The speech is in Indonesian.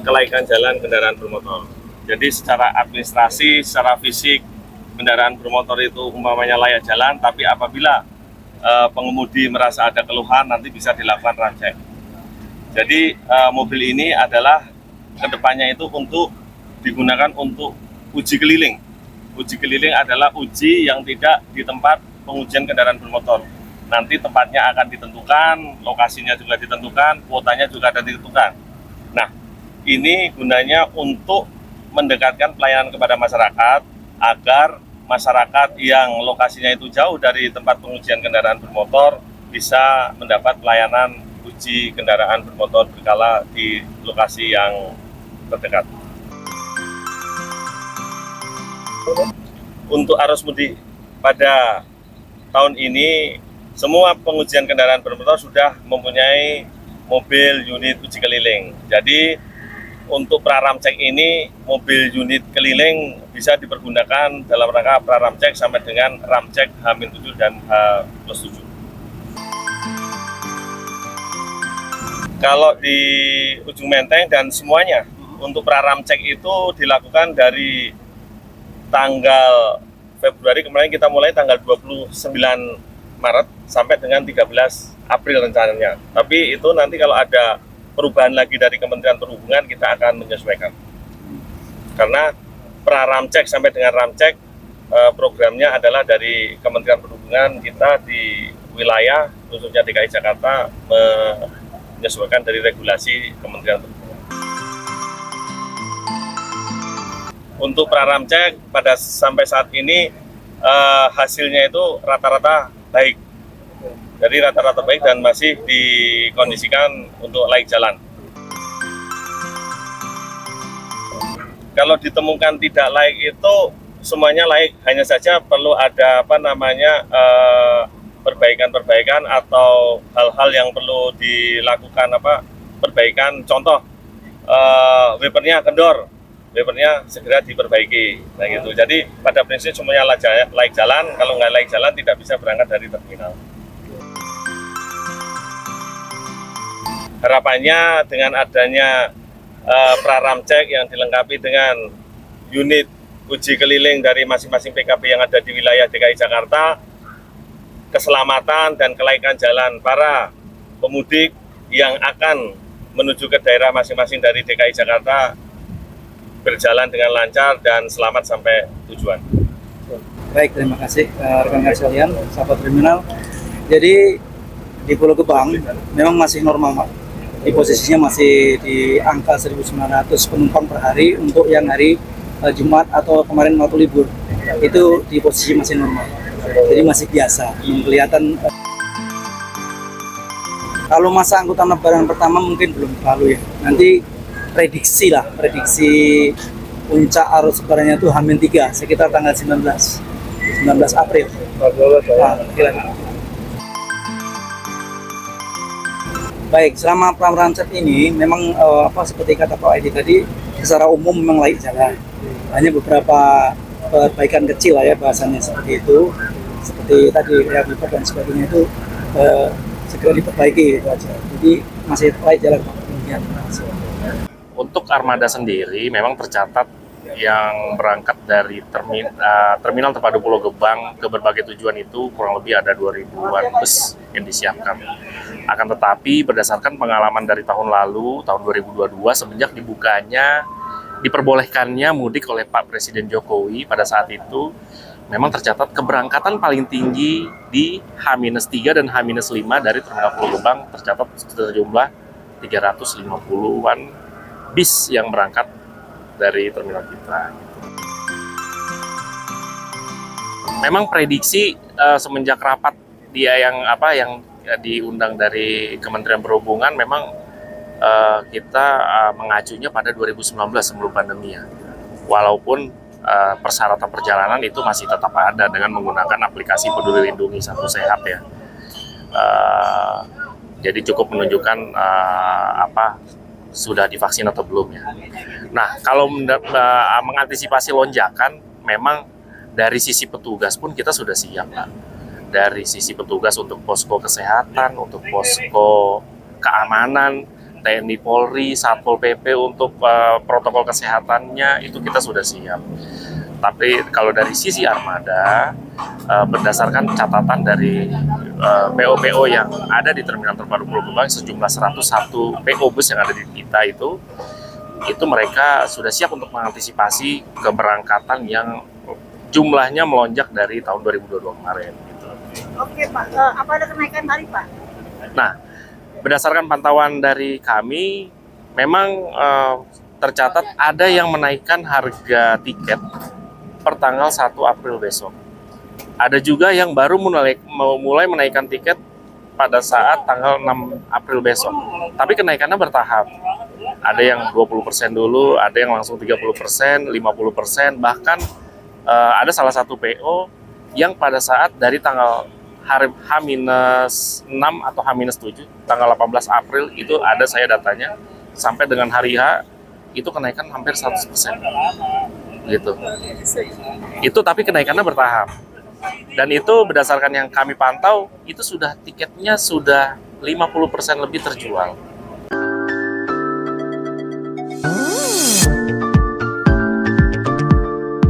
kelaikan jalan kendaraan bermotor. Jadi secara administrasi, secara fisik, kendaraan bermotor itu umpamanya layak jalan, tapi apabila pengemudi merasa ada keluhan, nanti bisa dilakukan ram cek. Jadi mobil ini adalah kedepannya itu untuk digunakan untuk uji keliling. Uji keliling adalah uji yang tidak di tempat pengujian kendaraan bermotor. Nanti tempatnya akan ditentukan, lokasinya juga ditentukan, kuotanya juga ada ditentukan. Nah, ini gunanya untuk mendekatkan pelayanan kepada masyarakat agar masyarakat yang lokasinya itu jauh dari tempat pengujian kendaraan bermotor bisa mendapat pelayanan uji kendaraan bermotor berkala di lokasi yang terdekat. Untuk arus mudik pada tahun ini, semua pengujian kendaraan bermotor sudah mempunyai mobil unit uji keliling. Jadi untuk praram cek ini, mobil unit keliling bisa dipergunakan dalam rangka praram cek sampai dengan ram cek H-7 dan H+7. Kalau di Ujung Menteng dan semuanya, untuk praram cek itu dilakukan dari tanggal Februari kemarin, kita mulai tanggal 29 Maret sampai dengan 13 April rencananya. Tapi itu nanti kalau ada perubahan lagi dari Kementerian Perhubungan, kita akan menyesuaikan. Karena praram cek sampai dengan ram cek programnya adalah dari Kementerian Perhubungan, kita di wilayah khususnya DKI Jakarta menyesuaikan dari regulasi Kementerian Perhubungan. Untuk praram cek pada sampai saat ini hasilnya itu rata-rata baik. Jadi rata-rata baik dan masih dikondisikan untuk layak jalan. Kalau ditemukan tidak layak itu semuanya layak, hanya saja perlu ada perbaikan-perbaikan atau hal-hal yang perlu dilakukan perbaikan. Contoh wipernya kendor, wipernya segera diperbaiki. Nah gitu. Jadi pada prinsip semuanya layak jalan. Kalau nggak layak jalan tidak bisa berangkat dari terminal. Harapannya dengan adanya praram cek yang dilengkapi dengan unit uji keliling dari masing-masing PKP yang ada di wilayah DKI Jakarta, keselamatan dan kelaikan jalan para pemudik yang akan menuju ke daerah masing-masing dari DKI Jakarta berjalan dengan lancar dan selamat sampai tujuan. Baik, terima kasih rekan-rekan sekalian, sahabat kriminal. Jadi di Pulau Gebang memang masih normal, Pak. Di posisinya masih di angka 1.900 penumpang per hari untuk yang hari Jumat atau kemarin waktu libur. Itu di posisi masih normal. Jadi masih biasa. Kelihatan kalau masa angkutan lebaran pertama mungkin belum terlalu ya. Nanti prediksi puncak arus lebarannya itu H-3 sekitar tanggal 19 April. Baik, selama praram cek ini memang seperti kata Pak Edi tadi, secara umum memang layak jalan. Hanya beberapa perbaikan kecil lah ya bahasanya seperti itu. Seperti tadi ya wiper dan sebagainya itu segera diperbaiki gitu aja. Jadi masih layak jalan Pak. Untuk armada sendiri memang tercatat yang berangkat dari terminal terpadu Pulau Gebang ke berbagai tujuan itu kurang lebih ada 2.000-an bus yang disiapkan. Akan tetapi berdasarkan pengalaman dari tahun lalu, tahun 2022, semenjak diperbolehkannya mudik oleh Pak Presiden Jokowi pada saat itu, memang tercatat keberangkatan paling tinggi di H-3 dan H-5 dari terminal Pulau Gebang, tercatat sejumlah 350-an bis yang berangkat dari terminal kita. Memang prediksi semenjak rapat yang diundang dari Kementerian Perhubungan, memang kita mengacunya pada 2019 sebelum pandemi ya. Walaupun persyaratan perjalanan itu masih tetap ada dengan menggunakan aplikasi Peduli Lindungi Satu Sehat ya. Jadi cukup menunjukkan sudah divaksin atau belum ya. Nah, kalau mengantisipasi lonjakan, memang dari sisi petugas pun kita sudah siap, Pak. Dari sisi petugas untuk posko kesehatan, untuk posko keamanan, TNI Polri, Satpol PP untuk protokol kesehatannya itu kita sudah siap. Tapi kalau dari sisi armada, berdasarkan catatan dari PO-PO yang ada di Terminal Terpadu Pulau Gebang, sejumlah 101 PO bus yang ada di kita itu mereka sudah siap untuk mengantisipasi keberangkatan yang jumlahnya melonjak dari tahun 2022 kemarin. Gitu. Oke Pak, apa ada kenaikan tarif Pak? Nah, berdasarkan pantauan dari kami, memang tercatat ada yang menaikkan harga tiket per tanggal 1 April besok. Ada juga yang baru mulai menaikkan tiket pada saat tanggal 6 April besok. Tapi kenaikannya bertahap. Ada yang 20% dulu, ada yang langsung 30%, 50%, bahkan ada salah satu PO yang pada saat dari tanggal H-6 atau H-7, tanggal 18 April itu ada saya datanya, sampai dengan hari H itu kenaikan hampir 100%. Gitu. Itu tapi kenaikannya bertahap. Dan itu berdasarkan yang kami pantau, itu sudah tiketnya sudah 50% lebih terjual.